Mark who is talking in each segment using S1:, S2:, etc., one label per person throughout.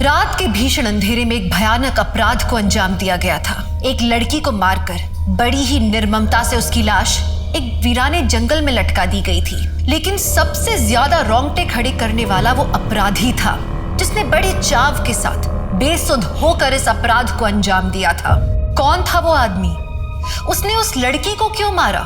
S1: रात के भीषण अंधेरे में एक भयानक अपराध को अंजाम दिया गया था। एक लड़की को मारकर बड़ी ही निर्ममता से उसकी लाश एक वीराने जंगल में लटका दी गई थी। लेकिन सबसे ज्यादा रोंगटे खड़े करने वाला वो अपराधी था जिसने बड़े चाव के साथ बेसुध होकर इस अपराध को अंजाम दिया था। कौन था वो आदमी? उसने उस लड़की को क्यों मारा?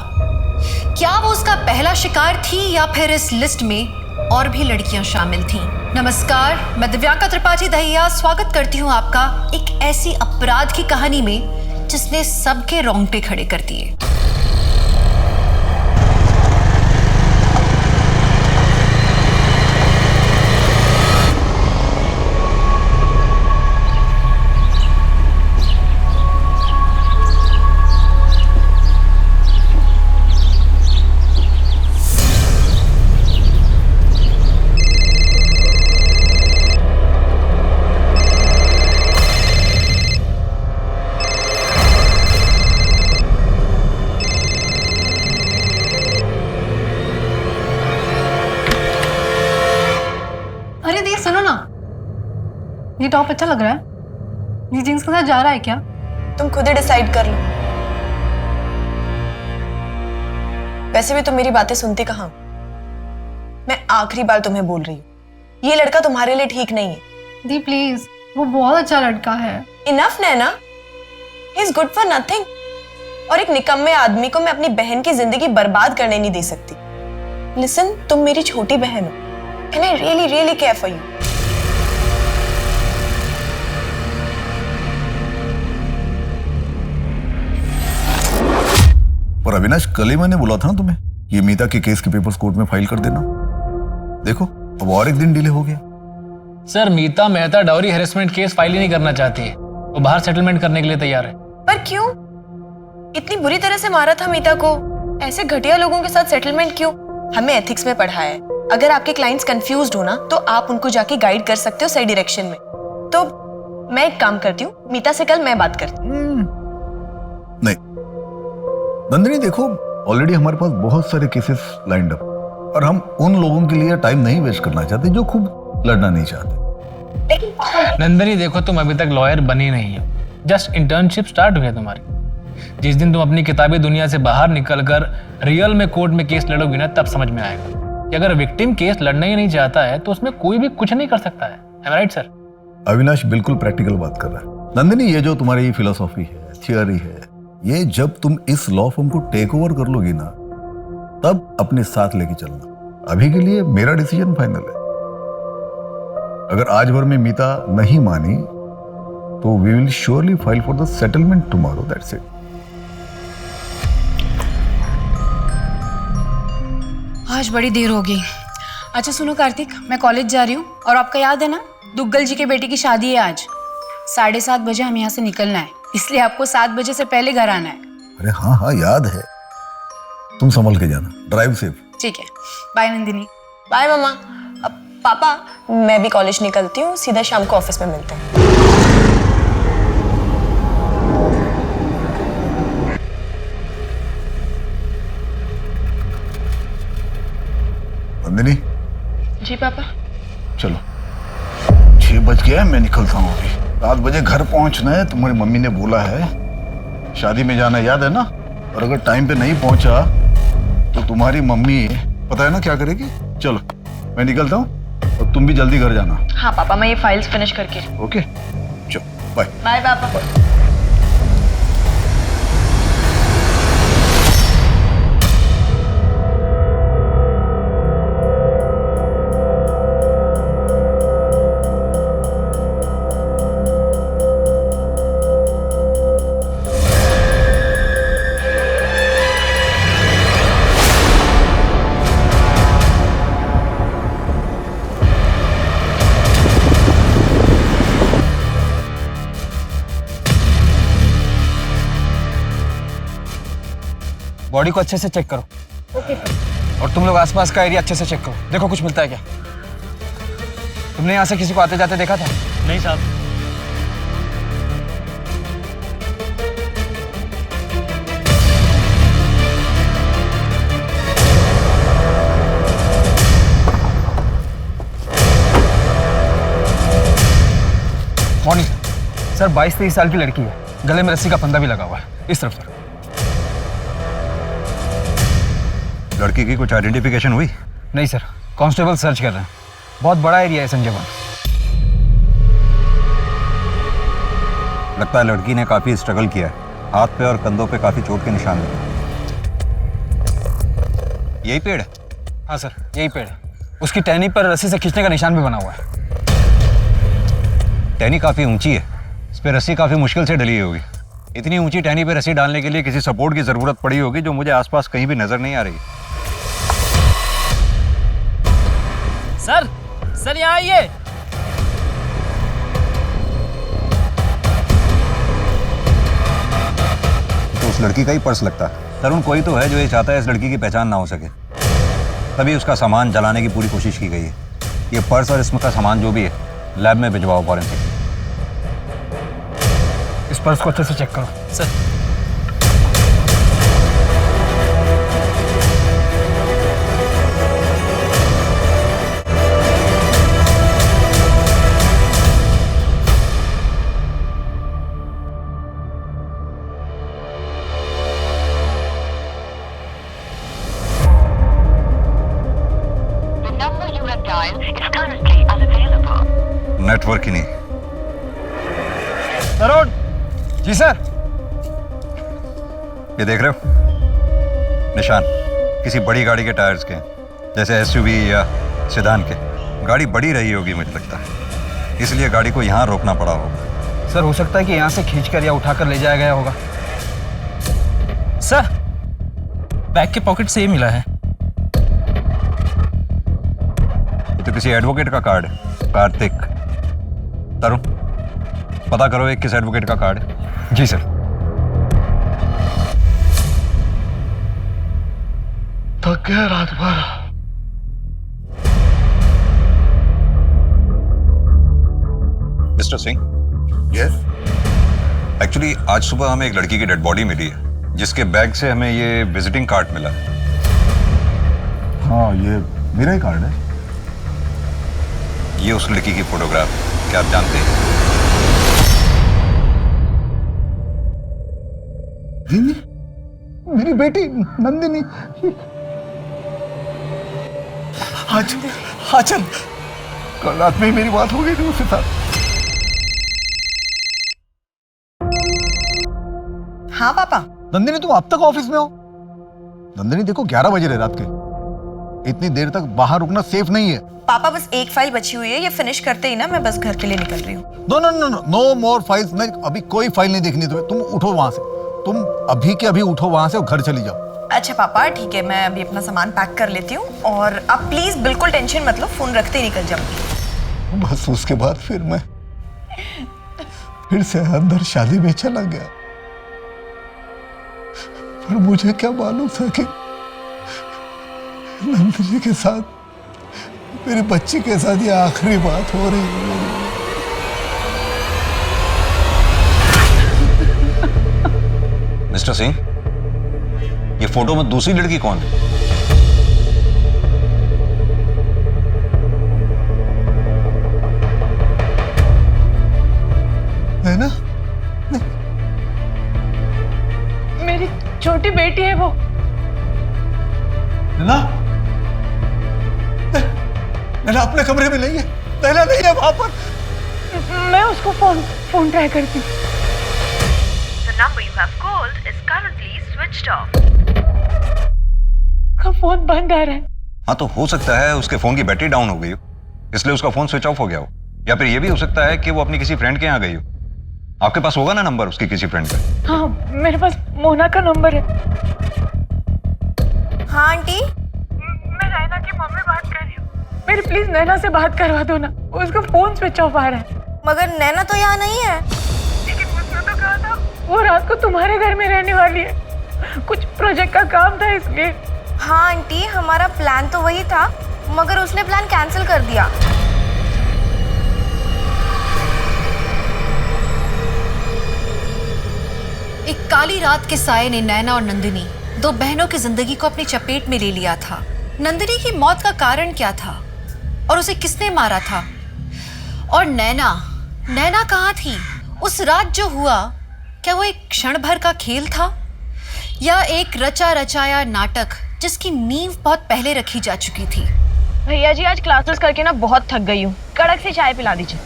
S1: क्या वो उसका पहला शिकार थी या फिर इस लिस्ट में और भी लड़कियां शामिल थीं? नमस्कार, मैं दिव्यांका त्रिपाठी दहिया स्वागत करती हूं आपका एक ऐसी अपराध की कहानी में जिसने सबके रोंगटे खड़े कर दिए।
S2: ये टॉप अच्छा लग रहा है। ये जीन्स के साथ जा रहा है क्या?
S3: तुम खुद ही डिसाइड कर लो। वैसे भी तुम मेरी बातें सुनती कहाँ? मैं आखिरी बार तुम्हें बोल रही हूँ, ये लड़का तुम्हारे लिए ठीक नहीं है।
S2: दी प्लीज, वो बहुत अच्छा लड़का है।
S3: Enough Naina, he is good for nothing. और एक निकम्मे आदमी को मैं अपनी बहन की जिंदगी बर्बाद करने नहीं दे सकती। लिसन, तुम मेरी छोटी बहन हो and I really really care for you.
S4: पर अविनाश, कल ही मैंने बोला था ना तुम्हें, ये मीता के केस के पेपर्स कोर्ट में फाइल कर देना। देखो अब और एक दिन डिले हो गया।
S5: Sir, Mita Mehta dowry harassment case file ही नहीं करना चाहती है। वो बाहर सेटलमेंट करने के लिए तैयार है।
S3: पर क्यों? इतनी बुरी तरह से मारा था मीता को, ऐसे घटिया लोगों के साथ सेटलमेंट क्यों? हमें एथिक्स में पढ़ाया है, अगर आपके क्लाइंट्स कंफ्यूज्ड हो ना तो आप उनको जाके गाइड कर सकते हो सही डायरेक्शन में। तो मैं एक काम करती हूँ, मीता से कल मैं बात करती हूँ।
S4: नहीं नंदिनी, देखो ऑलरेडी हमारे पास बहुत सारे केसेस लाइंड अप और हम उन लोगों के लिए टाइम नहीं वेस्ट करना चाहते जो खूब लड़ना नहीं चाहते।
S5: नंदिनी देखो, तुम अभी तक लॉयर बनी नहीं हो, जस्ट इंटर्नशिप स्टार्ट हुई है तुम्हारी। जिस दिन तुम अपनी किताबी दुनिया से बाहर निकलकर रियल में कोर्ट में केस लड़ोगी ना, तब समझ में आएगा कि अगर विक्टिम केस लड़ना ही नहीं चाहता है तो उसमें कोई भी कुछ नहीं कर सकता है। Am I right, sir?
S4: Avinash बिल्कुल प्रैक्टिकल बात कर रहा है। नंदिनी, ये जो तुम्हारी फिलोसॉफी है, थियरी है, ये जब तुम इस लॉ फर्म को टेक ओवर कर लोगी ना, तब अपने साथ लेके चलना। अभी के लिए मेरा डिसीजन फाइनल है। अगर आज भर में मीता नहीं मानी तो we will surely file for the settlement tomorrow, that's it.
S6: आज बड़ी देर हो गई। अच्छा सुनो कार्तिक, मैं कॉलेज जा रही हूँ और आपका याद है ना, दुग्गल जी के बेटे की शादी है आज। 7:30 बजे हमें यहाँ से निकलना है, इसलिए आपको 7 बजे से पहले घर आना है।
S4: अरे हाँ हाँ याद है। तुम संभल के जाना, ड्राइव सेफ।
S6: ठीक है, बाय नंदिनी।
S3: बाय मामा। अब पापा, मैं भी कॉलेज निकलती हूँ, सीधा शाम को ऑफिस में मिलते हैं।
S4: नंदिनी।
S3: जी पापा।
S4: चलो 6 बज गया है, मैं निकलता हूँ अभी। 7 बजे घर पहुंचना है, तुम्हारी मम्मी ने बोला है। शादी में जाना याद है ना? और अगर टाइम पे नहीं पहुंचा तो तुम्हारी मम्मी पता है ना क्या करेगी। चलो मैं निकलता हूँ और तुम भी जल्दी घर जाना।
S3: हाँ पापा, मैं ये फाइल्स फिनिश करके।
S4: ओके चलो, बाय
S3: बाय पापा।
S4: बाय।
S7: बॉडी को अच्छे से चेक करो।
S3: Okay sir.
S7: और तुम लोग आसपास का एरिया अच्छे से चेक करो, देखो कुछ मिलता है क्या। तुमने यहाँ से किसी को आते जाते देखा था?
S5: नहीं साहब।
S7: Morning sir. 22-23 साल की लड़की है, गले में रस्सी का फंदा भी लगा हुआ है। इस तरफ सर।
S8: लड़की की कुछ आइडेंटिफिकेशन हुई?
S7: नहीं सर, कांस्टेबल सर्च कर रहे हैं। बहुत बड़ा एरिया है संजय वन।
S8: लगता है लड़की ने काफी स्ट्रगल किया है। हाथ पे और कंधों पे काफी चोट के निशान हैं। यही पेड़ है?
S7: हाँ सर, यही पेड़ है। उसकी टहनी पर रस्सी से खींचने का निशान भी बना हुआ है।
S8: टहनी काफी ऊंची है, इस पे रस्सी काफी मुश्किल से डली होगी। इतनी ऊंची टहनी पे रस्सी डालने के लिए किसी सपोर्ट की जरूरत पड़ी होगी जो मुझे आसपास कहीं भी नजर नहीं आ रही।
S5: सर यहाँ आइए।
S8: तो उस लड़की का ही पर्स लगता है। तरुण कोई तो है जो ये चाहता है इस लड़की की पहचान ना हो सके, तभी उसका सामान जलाने की पूरी कोशिश की गई है। ये पर्स और इसमें का सामान जो भी है लैब में भिजवाओ फॉरेंसिक।
S7: इस पर्स को अच्छे से चेक करो
S5: सर।
S8: नेटवर्क ही नहीं।
S7: तरुण जी सर।
S8: ये देख रहे हो निशान? किसी बड़ी गाड़ी के टायर्स के, जैसे एसयूवी या सेडान के। गाड़ी बड़ी रही होगी मुझे लगता है, इसलिए गाड़ी को यहाँ रोकना पड़ा होगा।
S7: सर हो सकता है कि यहाँ से खींचकर या उठाकर ले जाया गया होगा।
S5: सर बैग के पॉकेट से ये मिला है।
S8: ये तो किसी एडवोकेट का कार्ड है, कार्तिक। तरुण पता करो एक किस एडवोकेट का कार्ड है।
S7: जी सर।
S4: थक गया रात भर।
S8: Mister Singh,
S4: yes.
S8: एक्चुअली आज सुबह हमें एक लड़की की डेड बॉडी मिली है, जिसके बैग से हमें ये विजिटिंग कार्ड मिला है।
S4: हाँ, ये मेरा ही कार्ड है।
S8: ये उस लड़की की फोटोग्राफ है, क्या आप जानते हैं?
S4: मेरी बेटी नंदिनी। आचल कल रात में ही मेरी बात हो गई थी उसके साथ।
S3: हाँ पापा।
S4: नंदिनी तुम अब तक ऑफिस में हो? नंदिनी देखो 11 बज रहे रात के, इतनी देर तक बाहर रुकना सेफ नहीं है।
S3: पापा बस एक फाइल बची हुई है, ये फिनिश करते ही ना मैं बस घर के लिए निकल रही हूँ।
S4: No no no no no more files. नहीं, अभी कोई फाइल नहीं देखनी तुम्हें। तुम उठो वहां से, तुम अभी के अभी उठो वहां से और घर चली जाओ।
S3: अच्छा पापा ठीक है, मैं अभी अपना सामान पैक कर लेती हूँ और आप प्लीज बिल्कुल टेंशन मत लो, फोन रखते ही निकल जाऊंगी।
S4: बस उसके बाद फिर मैं फिर से अंदर शादी में चला गया, पर मुझे क्या मालूम था कि नंदिनी के साथ, मेरी बच्ची के साथ ये आखिरी बात हो रही है।
S8: मिस्टर सिंह, ये फोटो में दूसरी लड़की कौन है?
S4: नैना?
S6: मेरी छोटी बेटी है वो।
S4: नैना? नैना अपने कमरे में नहीं है। नैना नहीं है वहां पर।
S6: मैं उसको फोन ट्राई करती हूँ।
S9: The number you have called is currently switched off.
S6: का फोन बंद आ रहा है।
S8: हाँ तो हो सकता है उसके फोन की बैटरी डाउन हो गई हो, इसलिए उसका फोन स्विच ऑफ हो गया हो। या फिर ये भी हो सकता है कि वो अपनी किसी फ्रेंड के यहाँ गई हो। आपके पास होगा ना नंबर उसकी किसी फ्रेंड का?
S6: हाँ मेरे पास मोना का नंबर है।
S3: हाँ आंटी।
S6: मैं नैना की मम्मी बात कर रही हूँ। मेरी प्लीज नैना से बात करवा दो ना, उसका फोन स्विच ऑफ आ रहा है।
S3: मगर नैना तो यहाँ नहीं है।
S6: लेकिन उसने तो कहा था वो रात को तुम्हारे घर में रहने वाली है, कुछ प्रोजेक्ट का काम था इसलिए।
S3: हाँ आंटी, हमारा प्लान तो वही था, मगर उसने प्लान कैंसिल कर दिया।
S1: एक काली रात के साये ने नैना और नंदिनी, दो बहनों की जिंदगी को अपनी चपेट में ले लिया था। नंदिनी की मौत का कारण क्या था और उसे किसने मारा था? और नैना नैना कहाँ थी? उस रात जो हुआ, क्या वो एक क्षण भर का खेल था या एक रचा रचाया नाटक जिसकी नींव बहुत पहले रखी जा चुकी थी?
S3: भैया जी आज क्लासेस करके ना बहुत थक गई हूँ, कड़क से चाय पिला दीजिए।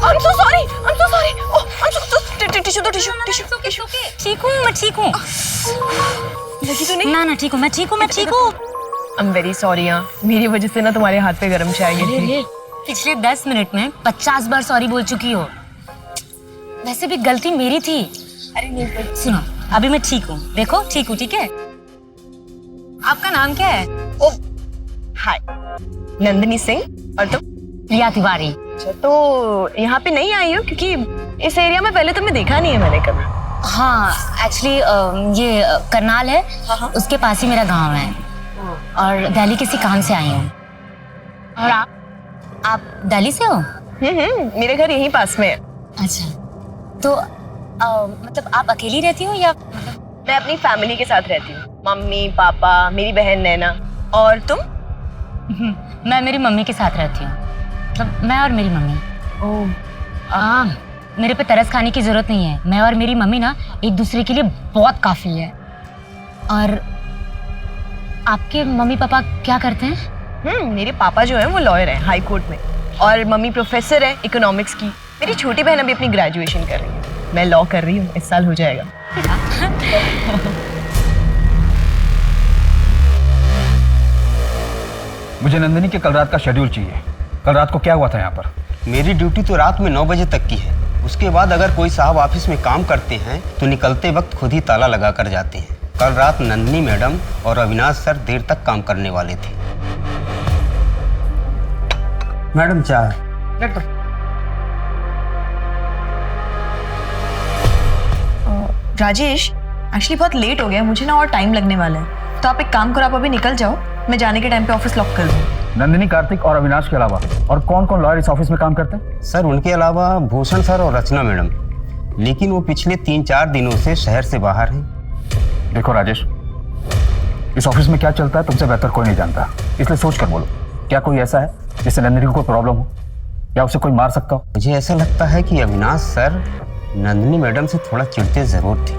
S3: I'm so sorry. टिश्यू।
S10: ठीक हूँ, मैं ठीक हूँ।
S3: लगी तो नहीं?
S10: ना ठीक हूँ, मैं ठीक हूँ।
S3: I'm very sorry हाँ, मेरी वजह से ना तुम्हारे हाथ पे गरम चाय गिरी थी।
S10: पिछले 10 मिनट में 50 बार सॉरी बोल चुकी हो। वैसे भी गलती मेरी थी। अरे नहीं सुनो, अभी मैं ठीक हूँ, देखो ठीक हूँ, ठीक है? आपका नाम क्या है?
S3: ओ हाय, नंदिनी सिंह। और तुम?
S10: प्रिया तिवारी।
S3: अच्छा, तो यहाँ पे नहीं आई हो क्योंकि इस एरिया में पहले तुम्हें देखा नहीं है मैंने कभी।
S10: हाँ, एक्चुअली ये करनाल है, उसके पास ही मेरा गांव है और दिल्ली किसी काम से आई हूँ। और आप दिल्ली से हो?
S3: मेरे घर यहीं पास में है।
S10: अच्छा, तो मतलब आप अकेली रहती हो या?
S3: मैं अपनी फैमिली के साथ रहती हूँ, मम्मी पापा, मेरी बहन नैना। और तुम?
S10: मैं मेरी मम्मी के साथ रहती हूँ, मतलब मैं और मेरी मम्मी। मेरे पे तरस खाने की जरूरत नहीं है, मैं और मेरी मम्मी ना एक दूसरे के लिए बहुत काफी है। और आपके मम्मी पापा क्या करते हैं?
S3: मेरे पापा जो है वो लॉयर हैं हाई कोर्ट में, और मम्मी प्रोफेसर है इकोनॉमिक्स की। मेरी छोटी बहन अभी अपनी ग्रेजुएशन कर रही है, मैं लॉ कर रही हूँ, इस साल हो जाएगा।
S7: मुझे नंदिनी के कल रात का शेड्यूल चाहिए। कल रात को क्या हुआ था यहाँ पर?
S11: मेरी ड्यूटी तो रात में 9 बजे तक की है। उसके बाद अगर कोई साहब ऑफिस में काम करते हैं तो निकलते वक्त खुद ही ताला लगा कर जाते हैं। कल रात नंदिनी मैडम और अविनाश सर देर तक काम करने वाले थे। मैडम चाय।
S3: राजेश, एक्चुअली बहुत लेट हो गया, मुझे ना और टाइम लगने वाला है, तो आप एक काम करो, आप अभी निकल जाओ, मैं जाने के टाइम पे ऑफिस लॉक कर दूँ।
S7: नंदिनी, कार्तिक और अविनाश के अलावा और कौन कौन लॉयर इस ऑफिस में काम करते हैं?
S11: सर उनके अलावा भूषण सर और रचना मैडम, लेकिन वो पिछले 3-4 दिनों से शहर से बाहर हैं।
S7: देखो राजेश, इस ऑफिस में क्या चलता है तुमसे बेहतर कोई नहीं जानता, इसलिए सोच कर बोलो, क्या कोई ऐसा है जिससे नंदिनी को कोई प्रॉब्लम हो या उसे कोई मार सकता हो?
S11: मुझे ऐसा लगता है कि अविनाश सर नंदिनी मैडम से थोड़ा चिढ़ते जरूर थे।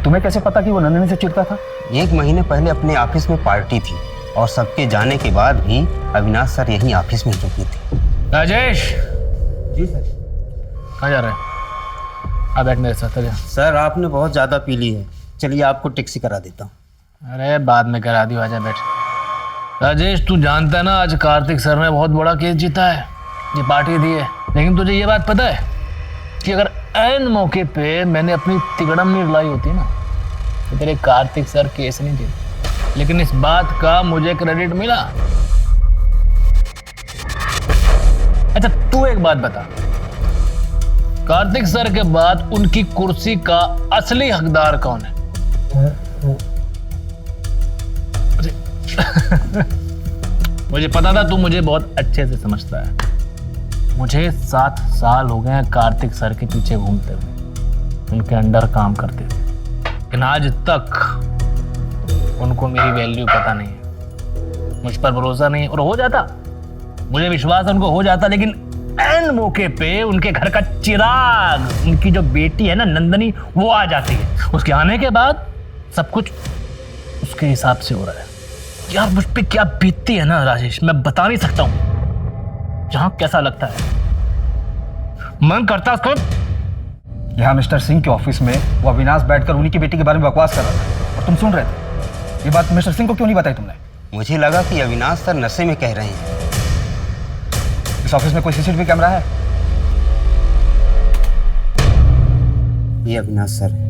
S7: तुम्हें कैसे पता कि वो नंदिनी से चिढ़ता था?
S11: 1 महीने पहले अपने ऑफिस में पार्टी थी और सबके जाने के बाद भी अविनाश सर यहीं ऑफिस में रुके थे।
S5: राजेश।
S11: जी सर।
S5: कहाँ जा रहे हैं? आ बैठ मेरे साथ।
S11: सर आपने बहुत ज़्यादा पी ली है, चलिए आपको टैक्सी करा देता हूँ।
S5: अरे बाद में करा दी, आजा बैठ। राजेश, तू जानता है ना आज कार्तिक सर ने बहुत बड़ा केस जीता है, ये पार्टी दी है, लेकिन तुझे ये बात पता है कि अगर ऐन मौके पे मैंने अपनी तिगड़म नहीं लाई होती ना तो तेरे कार्तिक सर केस नहीं जीते, लेकिन इस बात का मुझे क्रेडिट मिला। अच्छा तू एक बात बता, कार्तिक सर के बाद उनकी कुर्सी का असली हकदार कौन है? मुझे पता था तू मुझे बहुत अच्छे से समझता है। मुझे 7 साल हो गए हैं कार्तिक सर के पीछे घूमते हुए, उनके अंडर काम करते हुए, लेकिन आज तक उनको मेरी वैल्यू पता नहीं है, मुझ पर भरोसा नहीं है। और हो जाता, मुझे विश्वास उनको हो जाता, लेकिन एन मौके पे उनके घर का चिराग, उनकी जो बेटी है ना नंदनी, वो आ जाती है। उसके आने के बाद सब कुछ उसके हिसाब से हो रहा है। यार मुझ पे क्या बीतती है ना राजेश, मैं बता नहीं सकता हूँ। जहां कैसा लगता है, मन करता उसको।
S7: यहाँ मिस्टर सिंह के ऑफिस में वो अविनाश बैठकर उन्हीं की बेटी के बारे में बकवास कर रहा था और तुम सुन रहे थे। ये बात मिस्टर सिंह को क्यों नहीं बताई तुमने?
S11: मुझे लगा कि अविनाश सर नशे में कह रहे हैं।
S7: इस ऑफिस में कोई सीसीटीवी कैमरा है?
S11: ये अविनाश सर।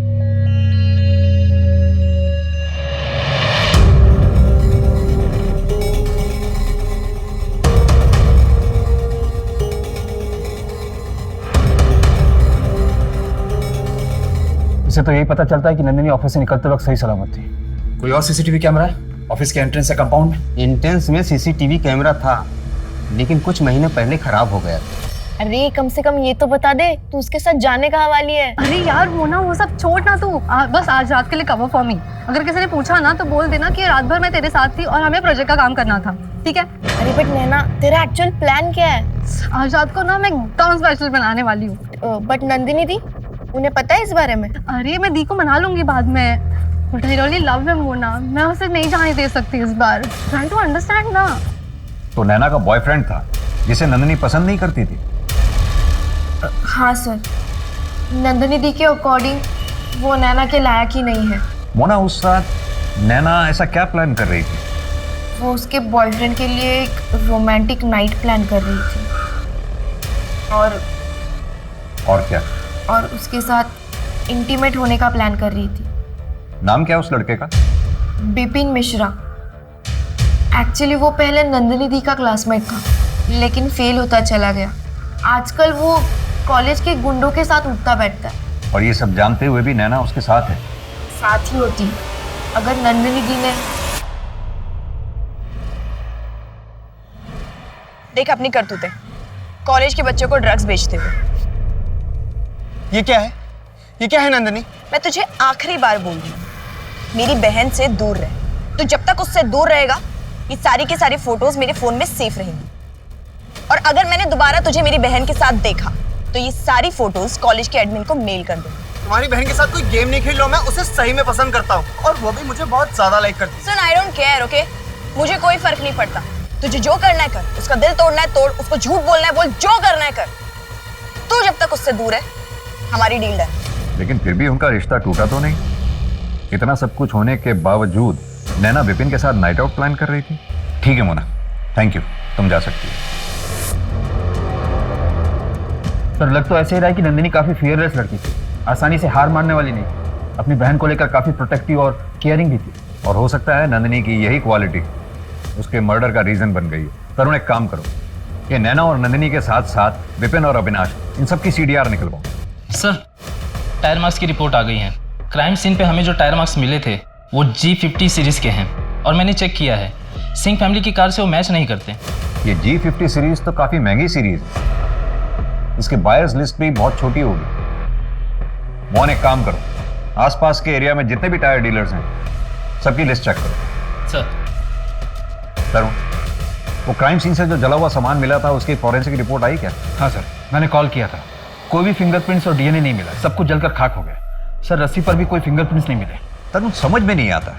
S7: इससे तो यही पता चलता है कि नंदिनी ऑफिस से निकलते वक्त सही सलामत थी। कोई और सीसीटीवी कैमरा है ऑफिस के एंट्रेंस या कंपाउंड में?
S11: एंट्रेंस में सीसीटीवी कैमरा था, लेकिन कुछ महीने पहले खराब हो गया।
S3: अरे कम से कम ये तो बता दे, तू उसके साथ जाने का हवाली है।
S2: अरे यार वो सब छोड़ ना तू, बस आज रात के लिए कवर फॉर्म ही। अगर किसी ने पूछा ना तो बोल देना कि रात भर मैं तेरे साथ थी और हमें प्रोजेक्ट का काम करना था, ठीक है?
S3: अरे बट नैना, तेरा एक्चुअल प्लान क्या है?
S2: आज रात को ना मैं एकदम स्पेशल बनाने वाली हूँ।
S3: बट नंदिनी दी, उन्हें पता है इस बारे में?
S2: अरे मैं दी को मना लूंगी बाद में। But I really love him Mona, मैं उसे नहीं जाने दे सकती इस बार। ट्राइंग टू अंडरस्टैंड ना।
S8: तो नैना का बॉयफ्रेंड था जिसे नंदिनी पसंद नहीं करती थी।
S3: हाँ सर, नंदिनी दी के अकॉर्डिंग वो नैना के लायक ही नहीं है।
S8: मोना, उस रात नैना ऐसा क्या प्लान कर रही थी?
S3: वो उसके बॉयफ्रेंड के लिए एक रोमांटिक नाइट प्लान कर रही थी
S8: और क्या?
S3: और उसके साथ इंटीमेट होने का प्लान कर रही थी।
S8: नाम क्या उस लड़के का?
S3: बिपिन मिश्रा। एक्चुअली वो पहले नंदिनी दी का क्लासमेट था, लेकिन फेल होता चला गया। आजकल वो कॉलेज के गुंडों के साथ उठता बैठता है।
S8: और ये सब जानते हुए भी नैना उसके साथ है?
S3: साथ ही होती अगर नंदिनी दी ने देख अपनी करतूतें, कॉलेज के बच्चों को ड्रग्स बेचते हुए।
S11: ये क्या है? ये क्या है नंदिनी?
S3: मैं तुझे आखिरी बार बोल रही हूँ, मेरी बहन से दूर रह। तू जब तक उससे दूर रहेगा, ये सारी की सारी फोटोज मेरे फोन में सेफ रहेंगी। और अगर मैंने दोबारा तुझे मेरी बहन के साथ देखा, तो ये सारी फोटोज कॉलेज के एडमिन को मेल कर दूंगी।
S11: तुम्हारी बहन के साथ कोई गेम नहीं खेल रहा हूं, मैं उसे सही में पसंद करता हूँ और वो भी मुझे बहुत ज्यादा लाइक करती है।
S3: सुन, आई डोंट केयर, ओके? मुझे कोई फर्क नहीं पड़ता। तुझे जो करना है कर, उसका दिल तोड़ना है तोड़, उसको झूठ बोलना है बोल, जो करना है कर। तू जब तक उससे दूर है, हमारी डील डन।
S8: लेकिन फिर भी उनका रिश्ता टूटा तो नहीं? इतना सब कुछ होने के बावजूद नैना विपिन के साथ नाइट आउट प्लान कर रही थी। ठीक है मोना, थैंक यू, तुम जा सकती हो।
S7: सर लग तो ऐसे ही रहा है कि नंदिनी काफी फियरलेस लड़की थी, आसानी से हार मानने वाली नहीं थी। अपनी बहन को लेकर काफी प्रोटेक्टिव और केयरिंग भी थी।
S8: और हो सकता है नंदिनी की यही क्वालिटी उसके मर्डर का रीजन बन गई है। तरुण, एक काम करो, ये नैना और नंदिनी के साथ साथ विपिन और अविनाश, इन सब की CDR निकलवाओ।
S5: सर, टायर मार्क्स की रिपोर्ट आ गई है। क्राइम सीन पे हमें जो टायर मार्क्स मिले थे वो G50 सीरीज के हैं और मैंने चेक किया है, सिंह फैमिली की कार से वो मैच नहीं करते।
S8: ये G50 सीरीज तो काफी महंगी सीरीज है, इसके बायर्स लिस्ट भी बहुत छोटी होगी। मोहन, एक काम करो, आसपास के एरिया में जितने भी टायर डीलर्स हैं सबकी लिस्ट चेक करो।
S5: सर।
S8: तरुण, वो क्राइम सीन से जो जला हुआ सामान मिला था उसकी फॉरेंसिक रिपोर्ट आई क्या?
S7: हाँ सर, मैंने कॉल किया था। कोई भी फिंगरप्रिंट्स और DNA नहीं मिला, सब कुछ जलकर खाक हो गया। सर रस्सी पर भी कोई फिंगरप्रिंट्स नहीं मिले।
S8: तरुण, समझ में नहीं आता,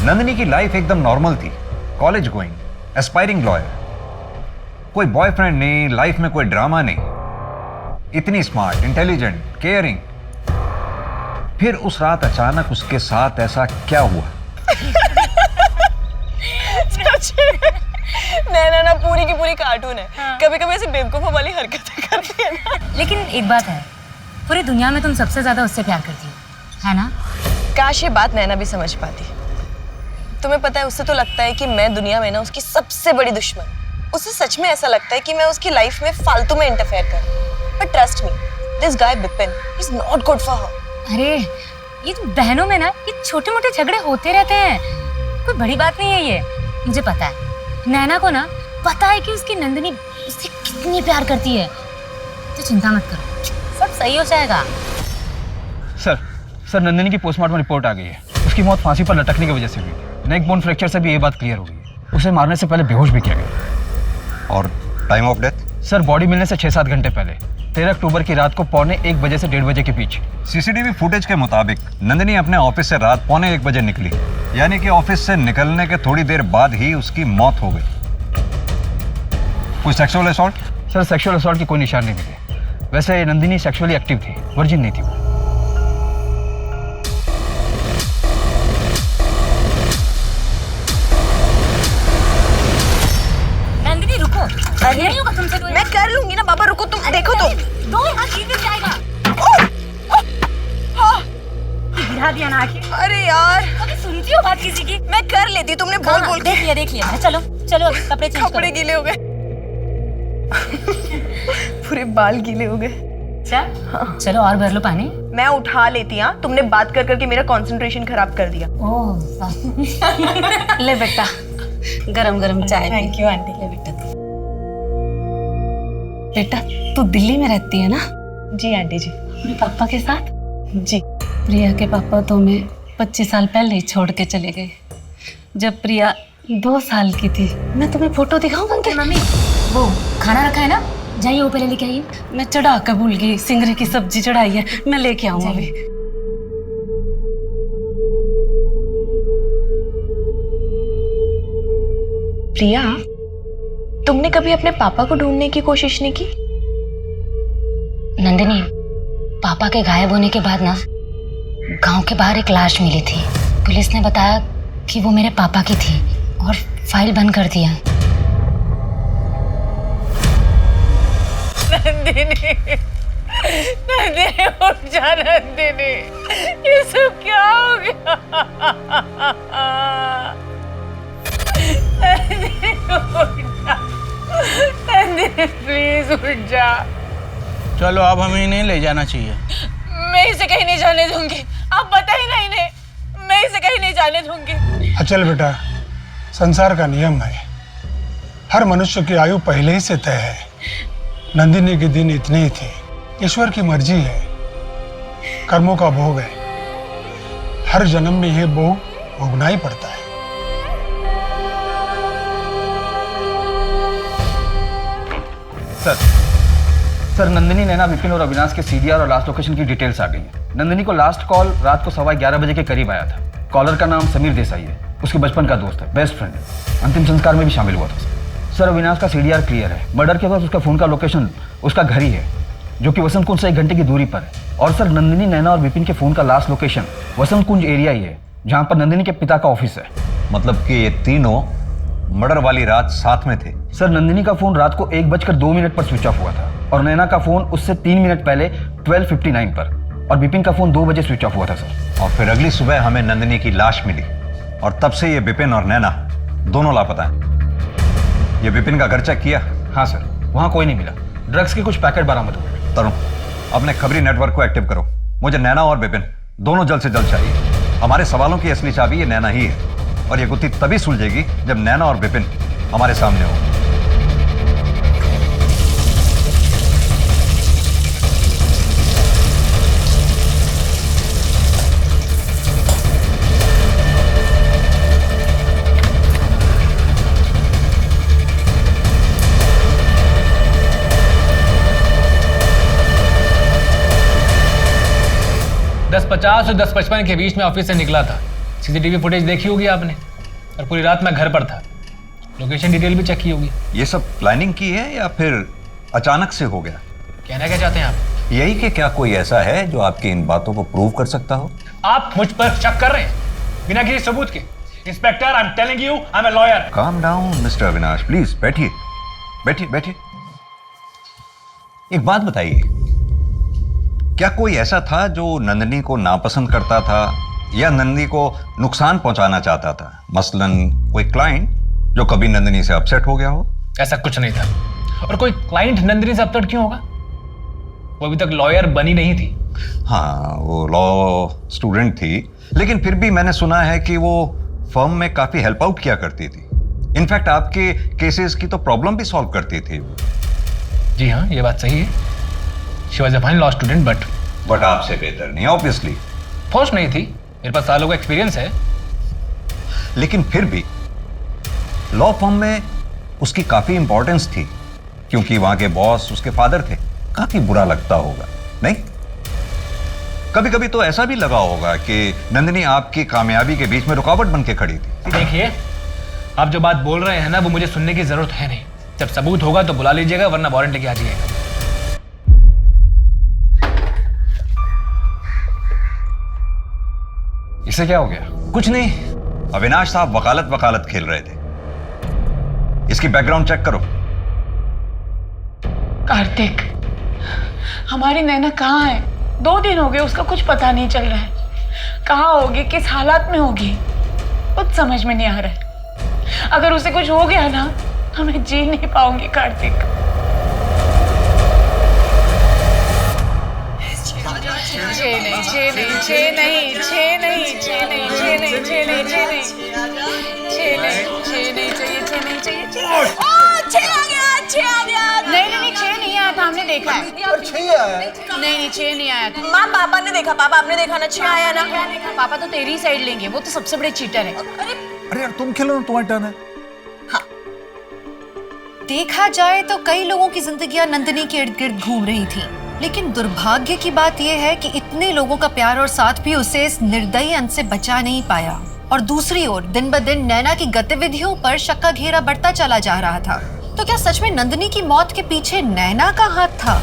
S8: नंदिनी की लाइफ एकदम नॉर्मल थी, कॉलेज गोइंग, एस्पायरिंग लॉयर, कोई बॉयफ्रेंड नहीं, लाइफ में कोई ड्रामा नहीं, इतनी स्मार्ट, इंटेलिजेंट, केयरिंग। फिर उस रात अचानक उसके साथ ऐसा क्या हुआ?
S3: नैना ना पूरी की पूरी कार्टून है। हाँ। कभी कभी ऐसी बेवकूफों वाली हरकतें करती है ना।
S10: लेकिन एक बात है, पूरी दुनिया में तुम सबसे ज्यादा उससे प्यार करती हो, है ना?
S3: काश ये बात नैना भी समझ पाती। तुम्हें पता है, उससे तो लगता है कि मैं दुनिया में ना उसकी सबसे बड़ी दुश्मन। उसे सच में ऐसा लगता है कि मैं उसकी लाइफ में फालतू में इंटरफेयर कर रही हूं। But trust me, this guy Bipin is not good for her.
S10: अरे ये जो बहनों में ना ये छोटे मोटे झगड़े होते रहते हैं, कोई बड़ी बात नहीं है ये। मुझे पता है, नैना को ना पता है कि उसकी नंदिनी उससे कितनी प्यार करती है, तो चिंता मत करो, सब सही हो जाएगा।
S7: सर नंदिनी की पोस्टमार्टम रिपोर्ट आ गई है। उसकी मौत फांसी पर लटकने की वजह से हुई थी। नेक बोन फ्रैक्चर से भी ये बात क्लियर हो गई है। उसे मारने से पहले बेहोश भी किया गया।
S8: और time of death?
S7: Sir body मिलने से 6-7 घंटे पहले, 13 अक्टूबर की रात को 1:15 बजे से 1:30 बजे के बीच।
S8: CCTV फुटेज के मुताबिक नंदिनी अपने ऑफिस से रात 1:15 बजे निकली, यानी कि ऑफिस से निकलने के थोड़ी देर बाद ही उसकी मौत हो गई। कोई sexual assault?
S7: Sir sexual assault की कोई निशान नहीं मिले। वैसे नंदिनी सेक्सुअली एक्टिव थी, वर्जिन नहीं थी वो।
S10: नंदिनी रुको, अरे नहीं होगा तुमसे।
S3: मैं कर लूंगी ना बाबा, रुको तुम। देखो तुम
S10: दो हाथ गिर जाएगा। गिरा दिया ना आखिर।
S3: अरे यार,
S10: कभी सुनती हो बात किसी की?
S3: मैं कर लेती, तुमने बोल बोल के।
S10: देख लिया। चलो कपड़े चेंज करो।
S3: कपड़े गीले हो गए। पूरे बाल गीले हो गए।
S10: चलो और भर लो पानी।
S3: मैं उठा लेती। हाँ, तुमने बात कर करके मेरा कंसंट्रेशन खराब कर दिया।
S10: ओह ले बेटा, गरम गरम चाय।
S3: Thank you aunty.
S10: ले बेटा तू दिल्ली में रहती है ना?
S3: जी आंटी जी।
S10: अपने पापा के साथ?
S3: जी।
S10: प्रिया के पापा तो हमें 25 साल पहले ही छोड़ के चले गए। जब प्रिया 2 साल की थी। मैं तुम्हें फोटो दिखाऊं उनके? मम्मी वो खाना रखा है ना, जाइए वो पहले लेके आइए। मैं चढ़ा कर भूल गई, सिंगरे की सब्जी चढ़ाई है, मैं लेके आऊँ अभी।
S3: प्रिया, तुमने कभी अपने पापा को ढूंढने की कोशिश नहीं की?
S10: नंदिनी, पापा के गायब होने के बाद ना गांव के बाहर एक लाश मिली थी। पुलिस ने बताया कि वो मेरे पापा की थी और फाइल बंद कर दिया।
S12: नंदिनी, नंदिनी उठ जा नंदिनी, ये सब क्या हो गया? नंदिनी उठ जा, नंदिनी प्लीज उठ जा।
S13: चलो अब हमें इन्हें ले जाना चाहिए।
S12: मैं इसे कहीं नहीं जाने दूंगी, आप बताइए ना इन्हें, मैं इसे कहीं नहीं जाने दूंगी।
S14: अचल बेटा, संसार का नियम है, हर मनुष्य की आयु पहले ही से तय है। नंदिनी के दिन इतने ही थे। ईश्वर की मर्जी है, कर्मों का भोग है, हर जन्म में यह भोग भोगना ही पड़ता है।
S7: सर नंदिनी, नैना, विपिन और अविनाश के सीडीआर और लास्ट लोकेशन की डिटेल्स आ गई हैं। नंदिनी को लास्ट कॉल रात को 11:15 बजे के करीब आया था। कॉलर का नाम समीर देसाई है, उसके बचपन का दोस्त है, बेस्ट फ्रेंड है, अंतिम संस्कार में भी शामिल हुआ था। सर अविनाश का सीडीआर क्लियर है। मर्डर के बाद उसका फोन का लोकेशन उसका घर ही है, जो कि वसंत कुंज से 1 घंटे की दूरी पर है। और सर नंदिनी, नैना और विपिन के फोन का लास्ट लोकेशन वसंत कुंज एरिया ही है, जहाँ पर नंदिनी के पिता का ऑफिस है।
S8: मतलब कि ये तीनों मर्डर वाली रात साथ में थे?
S7: सर नंदिनी का फोन रात को 1:02 पर स्विच ऑफ हुआ था और नैना का फोन उससे 3 मिनट पहले 12:59 पर, और विपिन का फोन 2 बजे स्विच ऑफ हुआ था सर।
S8: और फिर अगली सुबह हमें नंदिनी की लाश मिली और तब से ये विपिन और नैना दोनों लापता हैं। ये विपिन का घर चेक किया?
S7: हाँ सर, वहाँ कोई नहीं मिला। ड्रग्स के कुछ पैकेट बरामद हुए।
S8: तरुण, अपने खबरी नेटवर्क को एक्टिव करो। मुझे नैना और विपिन दोनों जल्द से जल्द चाहिए। हमारे सवालों की असली चाबी ये नैना ही है, और ये गुत्थी तभी सुलझेगी जब नैना और विपिन हमारे सामने हो।
S5: दस 50 और 10:55 के बीच में ऑफिस से निकला था। सीसीटीवी फुटेज देखी होगी आपने, और पूरी रात मैं घर पर था। लोकेशन डिटेल भी चेक की होगी।
S8: ये सब प्लानिंग की है या फिर अचानक से हो गया?
S5: कहना क्या चाहते हैं आप?
S8: यही कि क्या कोई ऐसा है जो आपकी इन बातों को प्रूव कर सकता हो?
S5: आप मुझ पर शक कर रहे हैं बिना किसी सबूत के। Inspector, I am telling you, I am a lawyer.
S8: Calm down mister Avinash, please बैठिए बैठिए बैठिए। एक बात बताइए, क्या कोई ऐसा था जो नंदिनी को नापसंद करता था या नंदिनी को नुकसान पहुंचाना चाहता था? मसलन कोई क्लाइंट जो कभी नंदिनी से अपसेट हो गया हो?
S5: ऐसा कुछ नहीं था। और कोई क्लाइंट नंदिनी से अपसेट क्यों होगा? वो अभी तक लॉयर बनी नहीं थी।
S8: हाँ, वो लॉ स्टूडेंट थी, लेकिन फिर भी मैंने सुना है कि वो फर्म में काफी हेल्प आउट किया करती थी। इनफैक्ट आपके केसेस की तो प्रॉब्लम भी सॉल्व करती थी।
S5: जी हाँ, ये बात सही है। She was a fine law student, but
S8: आपसे बेहतर नहीं ऑब्वियसली।
S5: फोर्स नहीं थी, मेरे पास सालों का एक्सपीरियंस है।
S8: लेकिन फिर भी लॉ फर्म में उसकी काफी इंपॉर्टेंस थी, क्योंकि वहां के बॉस उसके फादर थे। काफी बुरा लगता होगा, नहीं? कभी कभी तो ऐसा भी लगा होगा कि नंदिनी आपकी कामयाबी के बीच में रुकावट बन के खड़ी थी।
S5: देखिए, आप जो बात बोल रहे हैं ना, वो मुझे सुनने की जरूरत है नहीं। जब सबूत होगा तो बुला लीजिएगा, वरना वारंट लेके आ जाइएगा।
S7: इसे क्या हो गया?
S8: कुछ नहीं, अविनाश साहब वकालत खेल रहे थे। इसकी बैकग्राउंड चेक करो।
S12: कार्तिक, हमारी नैना कहाँ है? 2 दिन हो गए, उसका कुछ पता नहीं चल रहा है। कहाँ होगी, किस हालात में होगी, कुछ समझ में नहीं आ रहा है। अगर उसे कुछ हो गया ना तो मैं जी नहीं पाऊंगी कार्तिक।
S6: नहीं 6 नहीं आया था, हमने देखा है। नहीं 6 नहीं आया था।
S3: माँ, पापा ने देखा। पापा, आपने देखा ना 6 आया ना?
S6: पापा तो तेरी साइड लेंगे, वो तो सबसे बड़े चीटर है।
S3: अरे
S4: अरे यार तुम खेलो ना, तुम्हारी टर्न है।
S1: देखा जाए तो कई लोगों की जिंदगियां नंदिनी के इर्द गिर्द घूम रही थी, लेकिन दुर्भाग्य की बात यह है कि इतने लोगों का प्यार और साथ भी उसे इस निर्दयी अंत से बचा नहीं पाया। और दूसरी ओर दिन ब दिन नैना की गतिविधियों पर शक का घेरा बढ़ता चला जा रहा था। तो क्या सच में नंदिनी की मौत के पीछे नैना का हाथ था,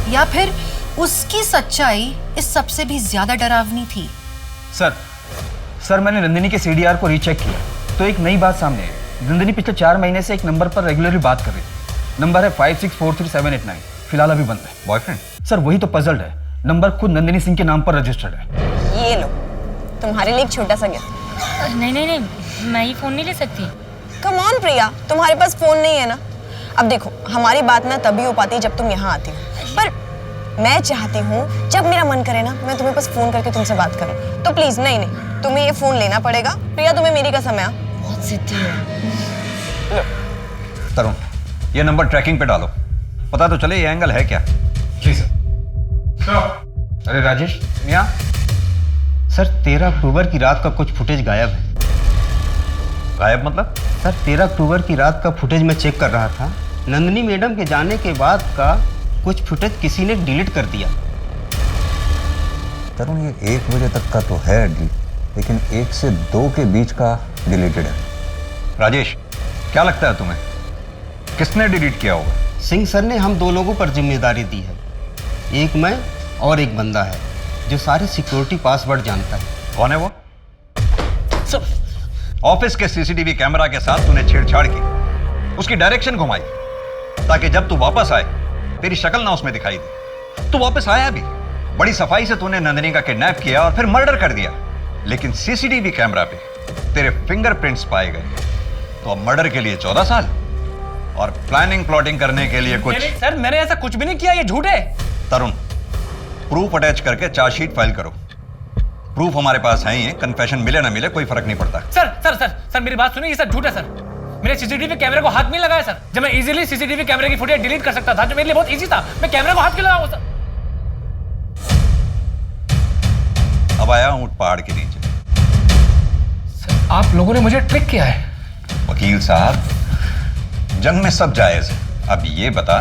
S1: या फिर उसकी सच्चाई इस सबसे भी ज्यादा डरावनी थी?
S7: सर मैंने नंदिनी के सीडीआर को रीचेक किया तो एक नई बात सामने आई। नंदिनी पिछले 4 महीने से एक नंबर पर रेगुलरली बात कर रही थी। नंबर है 5643,789। फिलहाल अभी बंद है।
S8: बॉयफ्रेंड?
S7: सर वही तो पजल्ड है। नंबर खुद नंदिनी सिंह के नाम पर रजिस्टर्ड है।
S3: ये लो, तुम्हारे लिए एक छोटा सा गिफ्ट।
S10: नहीं, मैं ये फोन नहीं ले सकती।
S3: कम ऑन प्रिया, तुम्हारे पास फोन नहीं है ना? अब देखो, हमारी बात ना तभी हो पाती जब तुम यहाँ आती हो, पर मैं चाहती हूँ जब मेरा मन करे ना मैं तुम्हें बस फोन करके तुमसे बात करूँ। तो प्लीज नहीं, तुम्हें ये फोन लेना पड़ेगा। प्रिया तुम्हें मेरी कसम है।
S10: बहुत जिद्दी है।
S8: तरुण, ये नंबर ट्रैकिंग पे डालो, पता तो चले ये एंगल है क्या।
S7: जी सर। अरे राजेश, यहाँ
S11: सर 13 अक्टूबर की रात का कुछ फुटेज गायब है।
S8: गायब मतलब?
S11: सर 13 अक्टूबर की रात का फुटेज मैं चेक कर रहा था। नंदिनी मैडम के जाने के बाद का कुछ फुटेज किसी ने डिलीट कर दिया।
S8: तरुण, ये 1 बजे तक का तो है डिलीट, लेकिन 1 से 2 के बीच का डिलीटेड है। राजेश, क्या लगता है तुम्हें किसने डिलीट किया होगा?
S11: सिंह सर ने हम 2 लोगों पर जिम्मेदारी दी है। एक मैं और एक बंदा है जो सारे सिक्योरिटी पासवर्ड जानता है।
S8: कौन है वो? ऑफिस के सीसीटीवी कैमरा के साथ तूने छेड़छाड़ की, उसकी डायरेक्शन घुमाई ताकि जब तू वापस आए तेरी शक्ल ना उसमें दिखाई दे। तू वापस आया भी, बड़ी सफाई से तूने नंदिनी का किडनैप किया और फिर मर्डर कर दिया, लेकिन सीसीटीवी कैमरा पे तेरे फिंगरप्रिंट्स पाए गए। तो अब मर्डर के लिए 14 साल और प्लानिंग प्लॉटिंग करने के लिए कुछ।
S5: सर मैंने ऐसा कुछ भी नहीं किया, ये झूठ है।
S8: तरुण, प्रूफ अटैच करके चार्जशीट फाइल करो। प्रूफ हमारे पास है ही है, कन्फेशन मिले ना मिले कोई फर्क नहीं पड़ता।
S5: सर मेरी बात सुनिए, ये सब झूठ है सर। मेरे सीसीटीवी कैमरे को हाथ नहीं लगाया सर, जब मैं इजीली सीसीटीवी कैमरे की फुटेज डिलीट कर सकता था, जो मेरे लिए बहुत इजी था। मैं कैमरे को हाथ क्यों लगाऊं सर?
S8: अब आया ऊंट पहाड़ के नीचे।
S5: सर आप लोगों ने मुझे ट्रिक किया है।
S8: वकील साहब, जंग में सब जायज है। अब ये बता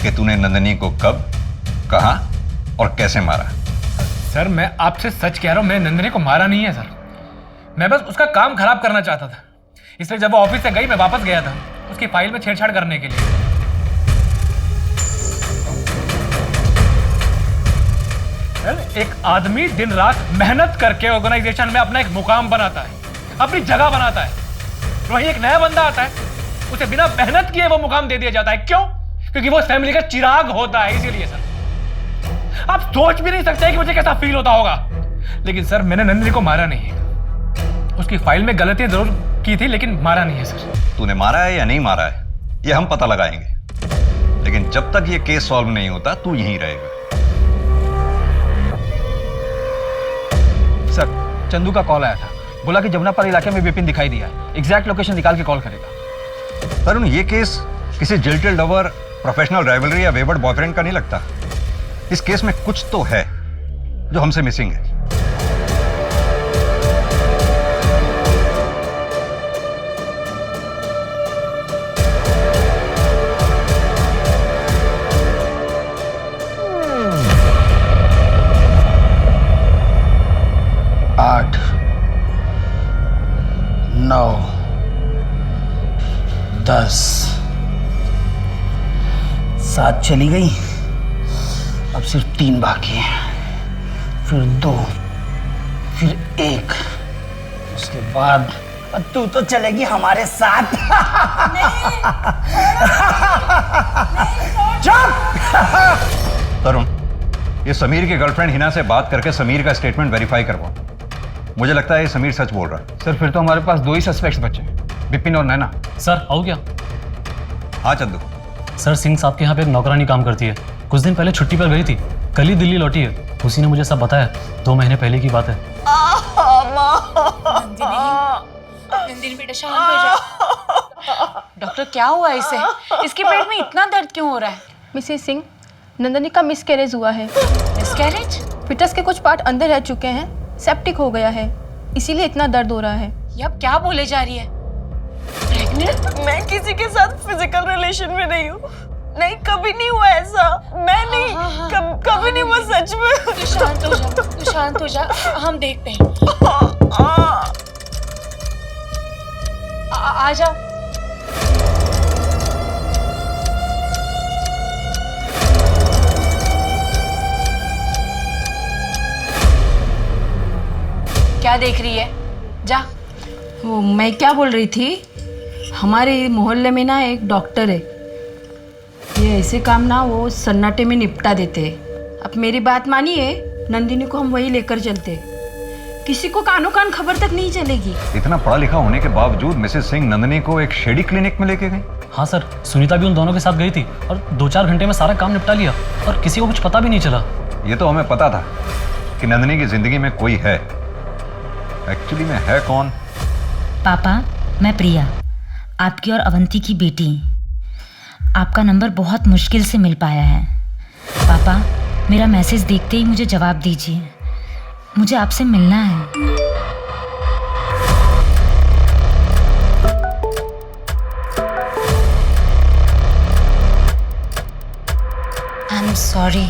S8: कि तूने नंदिनी को कब, कहां और कैसे मारा?
S5: सर मैं आपसे सच कह रहा हूं, मैंने नंदिनी को मारा नहीं है सर। मैं बस उसका काम खराब करना चाहता था, इसलिए जब वो ऑफिस से गई मैं वापस गया था उसकी फाइल में छेड़छाड़ करने के लिए। एक आदमी दिन रात मेहनत करके ऑर्गेनाइजेशन में अपना एक मुकाम बनाता है, अपनी जगह बनाता है। वहीं एक नया बंदा आता है, उसे बिना मेहनत किए वो मुकाम दे दिया जाता है। क्यों? क्योंकि वो फैमिली का चिराग होता है, इसीलिए सर। आप सोच भी नहीं सकते कि मुझे कैसा फील होता होगा। लेकिन सर मैंने नंदिनी को मारा नहीं है, उसकी फाइल में गलतियां जरूर की थी, लेकिन मारा नहीं है सर।
S8: तूने मारा है या नहीं मारा है ये हम पता लगाएंगे, लेकिन जब तक ये केस सॉल्व नहीं होता तू यहीं रहेगा।
S7: सर चंदू का कॉल आया था, बोला कि जमुनापाल इलाके में विपिन दिखाई दिया है, एग्जैक्ट लोकेशन निकाल के कॉल करेगा।
S8: तरुण, ये केस किसी जिल्टेड लवर, प्रोफेशनल राइवलरी या वेवर्ड बॉयफ्रेंड का नहीं लगता। इस केस में कुछ तो है जो हमसे मिसिंग है।
S13: आठ, 9, 10, 7 चली गई। अब सिर्फ 3 बाकी हैं, फिर 2, फिर 1, उसके बाद तू तो चलेगी हमारे साथ।
S8: तरुण, ये समीर की गर्लफ्रेंड हिना से बात करके समीर का स्टेटमेंट वेरीफाई करवाओ। मुझे लगता है ये समीर सच बोल रहा है।
S7: सर फिर तो हमारे पास 2 ही सस्पेक्ट्स बचे, विपिन और नैना।
S15: सर आओ क्या?
S8: हाँ चंदू।
S15: सर सिंह साहब के यहाँ पे एक नौकरानी काम करती है, कुछ दिन पहले छुट्टी पर गई थी, कल ही दिल्ली लौटी है। उसी ने मुझे सब बताया, 2 महीने पहले की बात है।
S6: नंदिनी बेटा शांत हो जा। डॉक्टर क्या हुआ इसे? इसके पेट में इतना दर्द क्यों हो रहा है?
S2: मिसेस सिंह, नंदिनी का मिसकैरेज हुआ है।
S6: मिसकैरेज?
S2: फिटस के कुछ पार्ट अंदर रह चुके हैं, सेप्टिक हो गया है, इसीलिए इतना दर्द हो रहा है।
S6: ये अब क्या बोले जा रही है? प्रेग्नेंट?
S3: मैं किसी के साथ फिजिकल रिलेशन में नहीं हूँ। नहीं, कभी नहीं हुआ ऐसा। मैं नहीं, कभी नहीं हुआ सच में।
S6: तू शांत हो जा, तू शांत हो जा, हम देखते हैं। आ जा। क्या देख रही है? जा।
S16: वो मैं क्या बोल रही थी, हमारे मोहल्ले में ना एक डॉक्टर है, ये ऐसे काम ना वो सन्नाटे में निपटा देते हैं। अब मेरी बात मानिए, नंदिनी को हम वही लेकर चलते, किसी को कानों कान खबर तक नहीं चलेगी।
S8: इतना पढ़ा लिखा होने के बावजूद मिसेस सिंह नंदिनी को एक शेडी क्लिनिक में लेके गई।
S15: हाँ सर, सुनीता भी उन दोनों के साथ गई थी और 2-4 घंटे में सारा काम निपटा लिया और किसी को कुछ पता भी नहीं चला।
S8: ये तो हमें पता था कि नंदिनी की जिंदगी में कोई है। एक्चुअली में है कौन?
S10: पापा, मैं प्रिया, आपकी और अवंती की बेटी। आपका नंबर बहुत मुश्किल से मिल पाया है। पापा, मेरा मैसेज देखते ही मुझे जवाब दीजिए, मुझे आपसे मिलना है। आई एम सॉरी,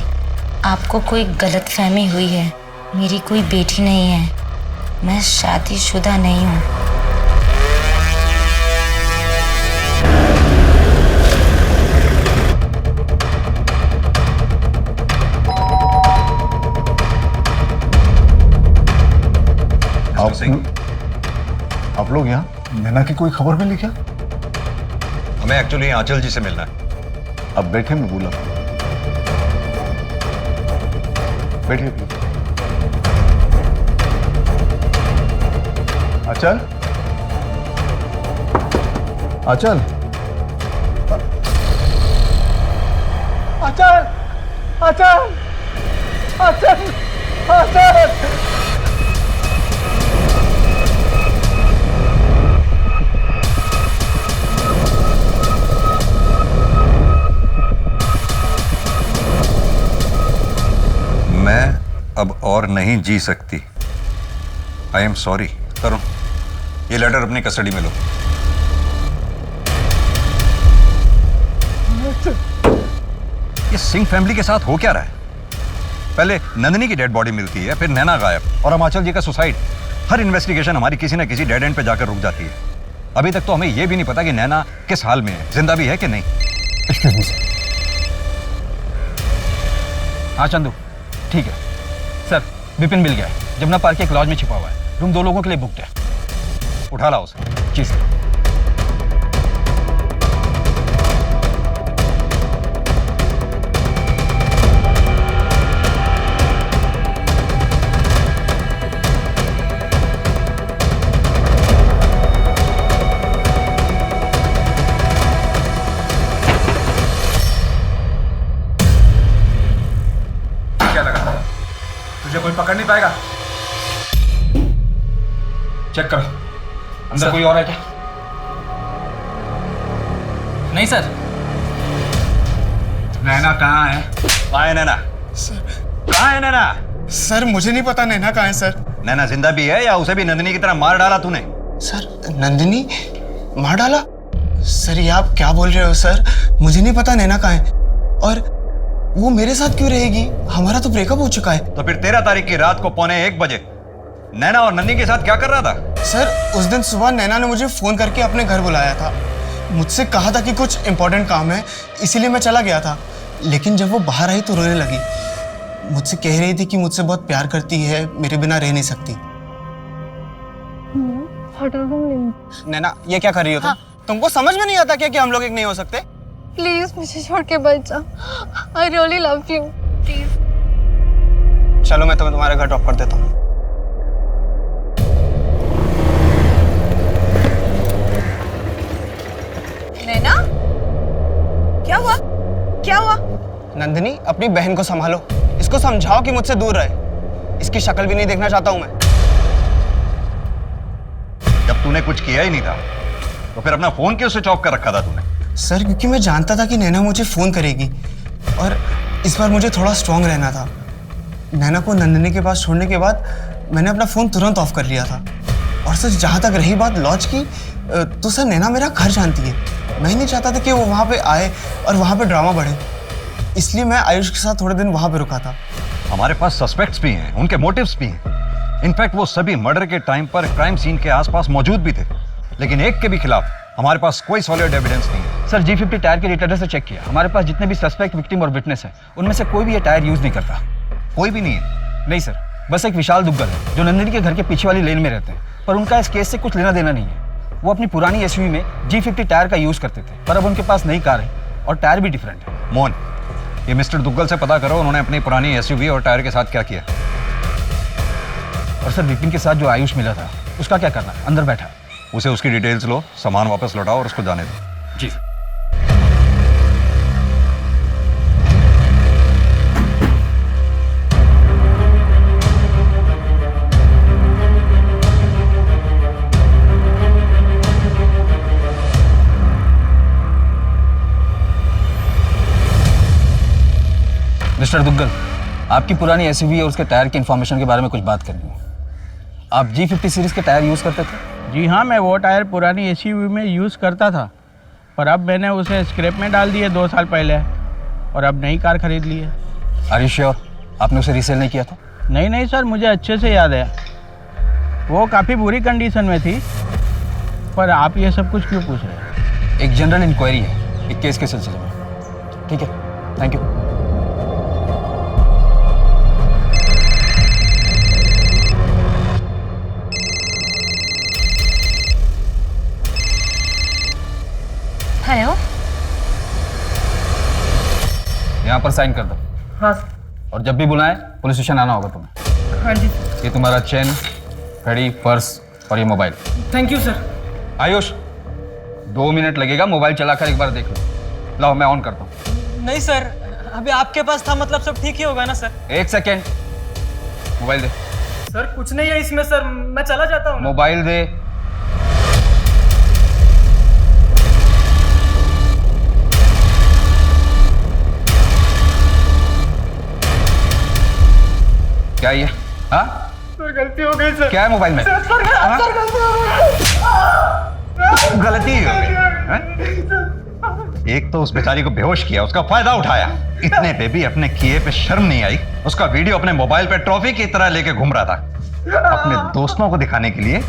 S10: आपको कोई गलतफहमी हुई है। मेरी कोई बेटी नहीं है, मैं शादीशुदा नहीं हूँ।
S4: आप लोग यहाँ नैना की कोई खबर मिली क्या?
S8: हमें एक्चुअली आंचल जी से मिलना है।
S4: अब बैठे, मैं बोला बैठिए। आंचल, आंचल,
S13: आंचल, आंचल, आंचल, आंचल।
S8: मैं अब और नहीं जी सकती। I am sorry. तरुण, ये लेटर अपनी कस्टडी में लो। ये सिंह फैमिली के साथ हो क्या रहा है? पहले नंदिनी की डेड बॉडी मिलती है, फिर नैना गायब और हिमाचल जी का सुसाइड। हर इन्वेस्टिगेशन हमारी किसी ना किसी डेड एंड पे जाकर रुक जाती है। अभी तक तो हमें यह भी नहीं पता कि नैना किस हाल में है, जिंदा भी है कि नहीं।
S7: हाँ चंदू, ठीक है सर। विपिन मिल गया है, जमुना पार्क के एक लॉज में छिपा हुआ है। रूम 2 लोगों के लिए बुकड है।
S8: उठा लाओ उसे।
S7: जी सर। क्या लगा तुझे कोई पकड़ नहीं पाएगा? चेक करो, अंदर कोई और है क्या?
S5: नहीं सर।
S7: नैना कहाँ है?
S8: कहाँ है नैना? कहाँ है नैना?
S17: सर मुझे नहीं पता नैना कहाँ है सर।
S8: नैना जिंदा भी है या उसे भी नंदिनी की तरह मार डाला तूने?
S17: सर नंदिनी मार डाला? सर ये आप क्या बोल रहे हो सर? मुझे नहीं पता नैना कहाँ है, और वो मेरे साथ क्यों रहेगी? हमारा तो ब्रेकअप हो चुका है।
S8: तो फिर 13 तारीख की रात को 1:45 बजे नैना और नंदिनी के साथ क्या कर रहा था?
S17: सर उस दिन सुबह नैना ने मुझे फोन करके अपने घर बुलाया था, मुझसे कहा था कि कुछ इंपॉर्टेंट काम है, इसीलिए मैं चला गया था। लेकिन जब वो बाहर आई तो रोने लगी, मुझसे कह रही थी कि मुझसे बहुत प्यार करती है, मेरे बिना रह नहीं सकती। नैना ये क्या कर रही हो तुम? तुमको समझ में नहीं आता क्या कि हम लोग एक नहीं हो सकते?
S2: प्लीज मुझे छोड़ के बच जा। I really love you, please.
S17: चलो मैं तुम्हें तुम्हारे घर ड्रॉप कर देता हूँ।
S3: नैना, क्या हुआ? क्या हुआ?
S17: नंदिनी अपनी बहन को संभालो, इसको समझाओ कि मुझसे दूर रहे। इसकी शक्ल भी नहीं देखना चाहता हूँ मैं।
S8: जब तूने कुछ किया ही नहीं था तो फिर अपना फोन क्यों स्विच ऑफ कर रखा था तूने?
S17: सर क्योंकि मैं जानता था कि नैना मुझे फोन करेगी, और इस बार मुझे थोड़ा स्ट्रांग रहना था। नैना को नंदिनी के पास छोड़ने के बाद मैंने अपना फोन तुरंत ऑफ कर लिया था, और सर जहाँ तक रही बात लॉज की, तो सर नैना मेरा घर जानती है। मैं नहीं चाहता था कि वो वहाँ पे आए और वहाँ पे ड्रामा बढ़े, इसलिए मैं आयुष के साथ थोड़े दिन वहाँ पे रुका था।
S8: हमारे पास सस्पेक्ट्स भी हैं, उनके मोटिव्स भी हैं। इनफैक्ट वो सभी मर्डर के टाइम पर क्राइम सीन के आसपास मौजूद भी थे, लेकिन एक के भी खिलाफ हमारे पास कोई सॉलिड एविडेंस नहीं है।
S7: सर G50 टायर के रिटर्नर से चेक किया, हमारे पास जितने भी सस्पेक्ट, विक्टिम और विटनेस हैं, उनमें से कोई भी ये टायर यूज नहीं करता।
S8: कोई भी नहीं है?
S7: नहीं सर, बस एक विशाल दुग्गल है जो नंदिनी के घर के पीछे वाली लेन में रहते हैं, पर उनका इस केस से कुछ लेना देना नहीं है। वो अपनी पुरानी SUV में G50 टायर का यूज करते थे, पर अब उनके पास नई कार है और टायर भी डिफरेंट है।
S8: मोहन, ये मिस्टर दुग्गल से पता करो उन्होंने अपनी पुरानी SUV और टायर के साथ क्या किया।
S7: और सर विपिन के साथ जो आयुष मिला था उसका क्या करना है? अंदर बैठा है।
S8: उसे उसकी डिटेल्स लो, सामान वापस लौटाओ और उसको जाने दो।
S7: जी। मिस्टर दुग्गल, आपकी पुरानी SUV और उसके टायर की इंफॉर्मेशन के बारे में कुछ बात करनी है। आप G50 सीरीज के टायर यूज करते थे?
S18: जी हाँ, मैं वो टायर पुरानी SUV में यूज़ करता था, पर अब मैंने उसे स्क्रैप में डाल दिए 2 साल पहले, और अब नई कार खरीद ली है।
S7: आर यू श्योर आपने उसे रीसेल नहीं किया था?
S18: नहीं सर, मुझे अच्छे से याद है, वो काफ़ी बुरी कंडीशन में थी। पर आप ये सब कुछ क्यों पूछ रहे हैं?
S7: एक जनरल इंक्वायरी है एक केस के सिलसिले में। ठीक है, थैंक यू।
S10: हेलो,
S7: यहाँ पर साइन कर दो।
S10: हाँ।
S7: और जब भी बुलाएं पुलिस स्टेशन आना होगा तुम्हें।
S10: हाँ जी।
S7: ये तुम्हारा चेन, घड़ी, पर्स और ये mobile.
S18: Thank you sir.
S7: Ayush, 2 minute लगेगा, मोबाइल चलाकर एक बार देख लो। लाओ, मैं ऑन करता हूँ।
S18: नहीं सर, अभी आपके पास था, मतलब सब ठीक ही होगा ना सर?
S7: 1 सेकेंड, मोबाइल दे।
S18: सर कुछ नहीं है इसमें सर, मैं चला जाता हूँ।
S7: मोबाइल दे। क्या ये? हाँ
S18: सर गलती हो गई सर।
S7: क्या है मोबाइल में?
S18: सर गलती हो गई।
S8: गलती हो गई। एक तो उस बेचारी को बेहोश किया, उसका फायदा उठाया, इतने पे भी अपने किए पे शर्म नहीं आई। उसका वीडियो अपने मोबाइल पे ट्रॉफी की तरह लेके घूम रहा था अपने दोस्तों को दिखाने के लिए।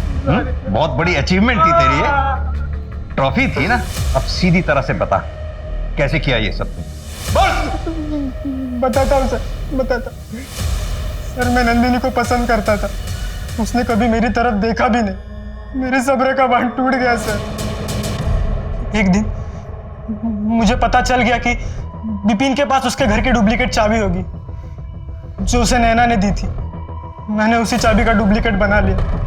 S8: बहुत बड़ी अचीवमेंट थी तेरी ये, ट्रॉफी थी ना। अब सीधी तरह से बता कैसे किया ये सब?
S14: बताता हूँ सर, बताता। सर मैं नंदिनी को पसंद करता था, उसने कभी मेरी तरफ देखा भी नहीं। मेरे सब्र का बांध टूट गया सर। एक दिन मुझे पता चल गया कि विपिन के पास उसके घर की डुप्लीकेट चाबी होगी जो उसे नैना ने दी थी। मैंने उसी चाबी का डुप्लीकेट बना लिया।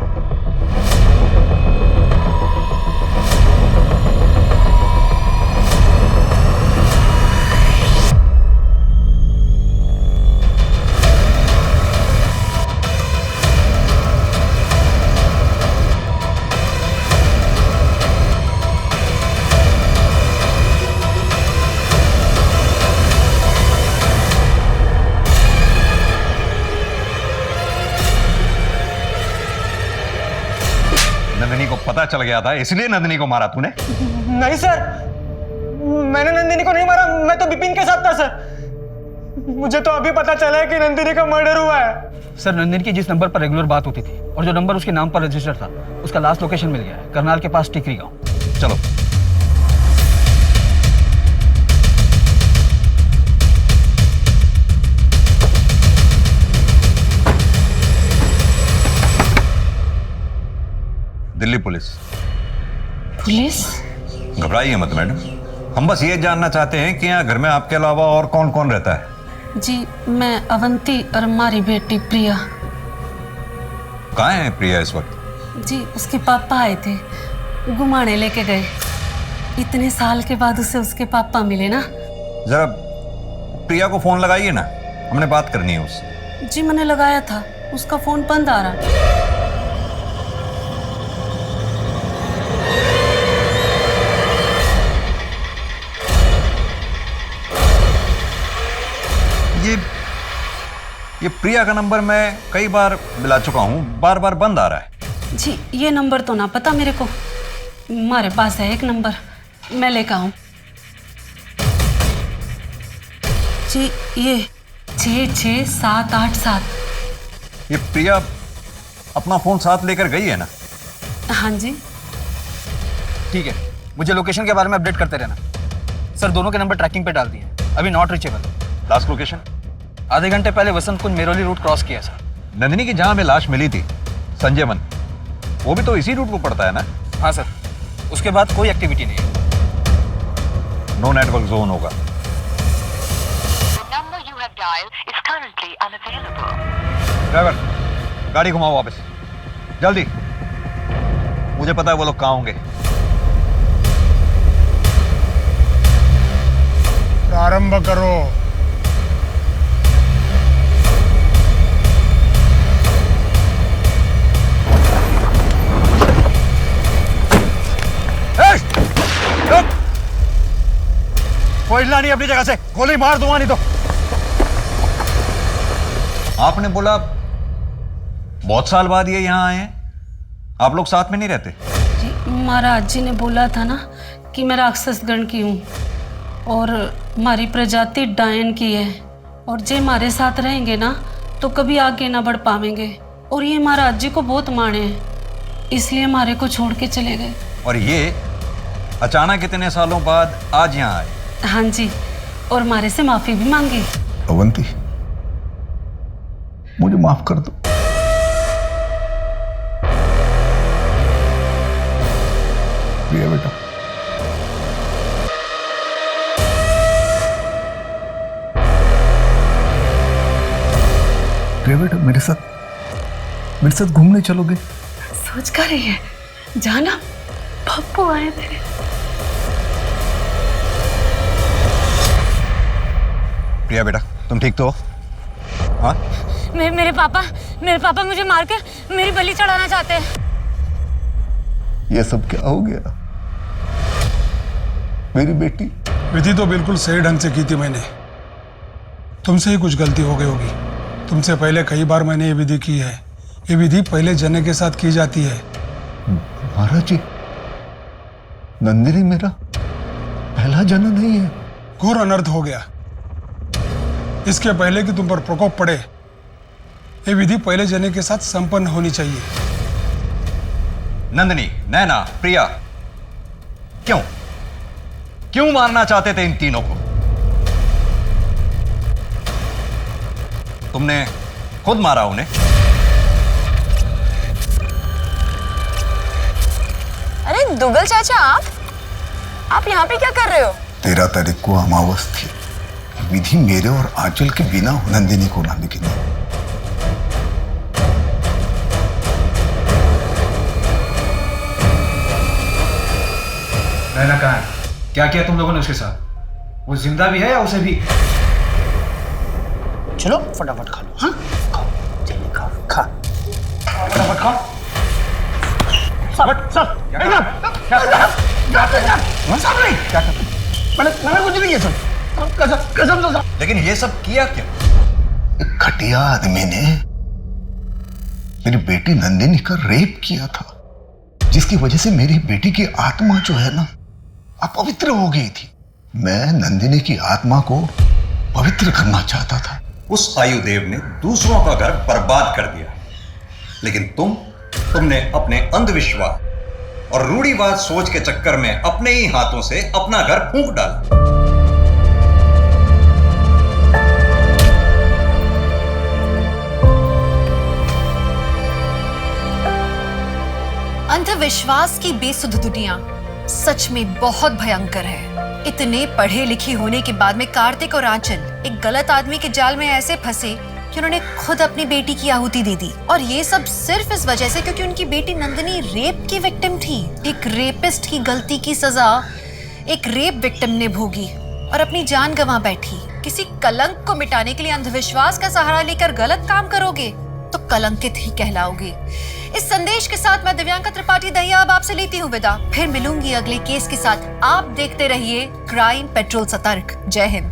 S8: नंदिनी को पता चल गया था, इसलिए नंदिनी को मारा तूने?
S14: नहीं सर, मैंने नंदिनी को नहीं मारा, मैं तो विपिन के साथ था सर। मुझे तो अभी पता चला है कि नंदिनी का मर्डर हुआ है।
S7: सर नंदिनी की जिस नंबर पर रेगुलर बात होती थी और जो नंबर उसके नाम पर रजिस्टर था, उसका लास्ट लोकेशन मिल गया है, करनाल के पास टिकरी गांव।
S8: चलो। दिल्ली पुलिस।
S10: पुलिस?
S8: घबराइए मत मैडम, हम बस ये जानना चाहते हैं कि यहाँ घर में आपके अलावा और कौन कौन रहता है?
S10: जी, मैं अवंती और हमारी बेटी प्रिया।
S8: कहाँ है प्रिया इस वक्त?
S10: जी, उसके पापा आए थे, घुमाने लेके गए। इतने साल के बाद उसे उसके पापा मिले ना।
S8: जरा प्रिया को फोन लगाइए ना, हमने बात करनी है उससे।
S10: जी मैंने लगाया था, उसका फोन बंद आ रहा।
S8: ये प्रिया का नंबर मैं कई बार मिला चुका हूं, बार बार बंद आ रहा है।
S19: जी ये नंबर तो ना पता मेरे को, हमारे पास है एक नंबर, मैं लेकर आऊँ। जी ये 66787।
S8: ये प्रिया अपना फोन साथ लेकर गई है ना?
S19: हाँ जी।
S7: ठीक है, मुझे लोकेशन के बारे में अपडेट करते रहना। सर दोनों के नंबर ट्रैकिंग पे डाल दिए हैं, अभी नॉट रीचेबल।
S8: Last location?
S7: आधे घंटे पहले वसंत कुंज मेरोली रूट क्रॉस किया सर।
S8: नंदिनी की जहां में लाश मिली थी, संजय वन, वो भी तो इसी रूट को पड़ता है ना?
S7: हाँ सर, उसके बाद कोई एक्टिविटी नहीं है।
S8: नो नेटवर्क जोन होगा। ड्राइवर गाड़ी घुमाओ वापस, जल्दी। मुझे पता है वो लोग कहाँ होंगे।
S14: प्रारंभ करो।
S8: कोई हिलना नहीं अपनी जगह से, गोली मार दूंगा नहीं तो। आपने बोला बहुत साल बाद ये यहाँ आए हैं, आप लोग साथ में नहीं रहते?
S19: जी महाराज जी ने बोला था ना कि मैं राक्षस गण की हूँ और हमारी प्रजाति डायन की है, और जे हमारे साथ रहेंगे ना तो कभी आगे ना बढ़ पाएंगे, और ये महाराज जी को बहुत माने हैं, इसलिए हमारे को छोड़ के चले गए।
S8: और ये अचानक इतने सालों बाद आज यहाँ आए?
S19: हाँ जी, और हमारे से माफी भी मांगी।
S4: अवंती मुझे माफ कर दो। प्रिया बेटा, प्रिया बेटा मेरे साथ घूमने चलोगे?
S19: सोच कर रही है जाना, पप्पू आए थे।
S8: प्रिया बेटा तुम ठीक तो हो? हाँ?
S10: मेरे पापा मुझे मार के मेरी बलि चढ़ाना चाहते हैं।
S4: ये सब क्या हो गया? मेरी बेटी।
S14: विधि तो बिल्कुल सही ढंग से की थी मैंने, तुमसे ही कुछ गलती हो गई होगी। तुमसे पहले कई बार मैंने ये विधि की है। ये विधि पहले जने के साथ की जाती है।
S4: महाराज जी, नंदिनी मेरा पहला जन नहीं है।
S14: घोर अनर्थ हो गया। इसके पहले कि तुम पर प्रकोप पड़े, ये विधि पहले जने के साथ संपन्न होनी चाहिए।
S8: नंदिनी, नैना, प्रिया, क्यों मारना चाहते थे इन तीनों को? तुमने खुद मारा उन्हें?
S3: अरे दुग्गल चाचा, आप यहाँ पे क्या कर रहे हो?
S4: 13 तारीख को अमावस थी। विधि मेरे और आंचल के बिना नंदिनी को ना दिखी।
S7: नैना कहाँ है? क्या किया तुम लोगों ने उसके साथ? वो जिंदा भी है या उसे भी?
S13: चलो फटाफट खा लो। हाँ खाओ, जल्दी खाओ, खा फटाफट खाओ। सब मैंने कुछ नहीं किया सर, कसम से।
S8: लेकिन ये सब किया क्या?
S4: एक घटिया आदमी ने मेरी बेटी नंदिनी का रेप किया था, जिसकी वजह से मेरी बेटी की आत्मा जो है ना अपवित्र हो गई थी। मैं नंदिनी की आत्मा को पवित्र करना चाहता था।
S8: उस आयुदेव ने दूसरों का घर बर्बाद कर दिया, लेकिन तुमने अपने अंधविश्वास और रूढ़िवाद सोच के चक्कर में अपने ही हाथों से अपना घर फूंक डाला।
S1: अंधविश्वास की बेसुध दुनिया सच में बहुत भयंकर है। इतने पढ़े लिखे होने के बाद में कार्तिक और आंचल एक गलत आदमी के जाल में ऐसे फंसे कि उन्होंने खुद अपनी बेटी की आहुति दे दी, और ये सब सिर्फ इस वजह से क्योंकि उनकी बेटी नंदिनी रेप की विक्टिम थी। एक रेपिस्ट की गलती की सजा एक रेप विक्टिम ने भोगी और अपनी जान गंवा बैठी। किसी कलंक को मिटाने के लिए अंधविश्वास का सहारा लेकर गलत काम करोगे तो कलंकित ही कहलाओगे। इस संदेश के साथ मैं दिव्यांका त्रिपाठी दहिया अब आपसे लेती हूँ विदा। फिर मिलूंगी अगले केस के साथ। आप देखते रहिए क्राइम पेट्रोल सतर्क। जय हिंद।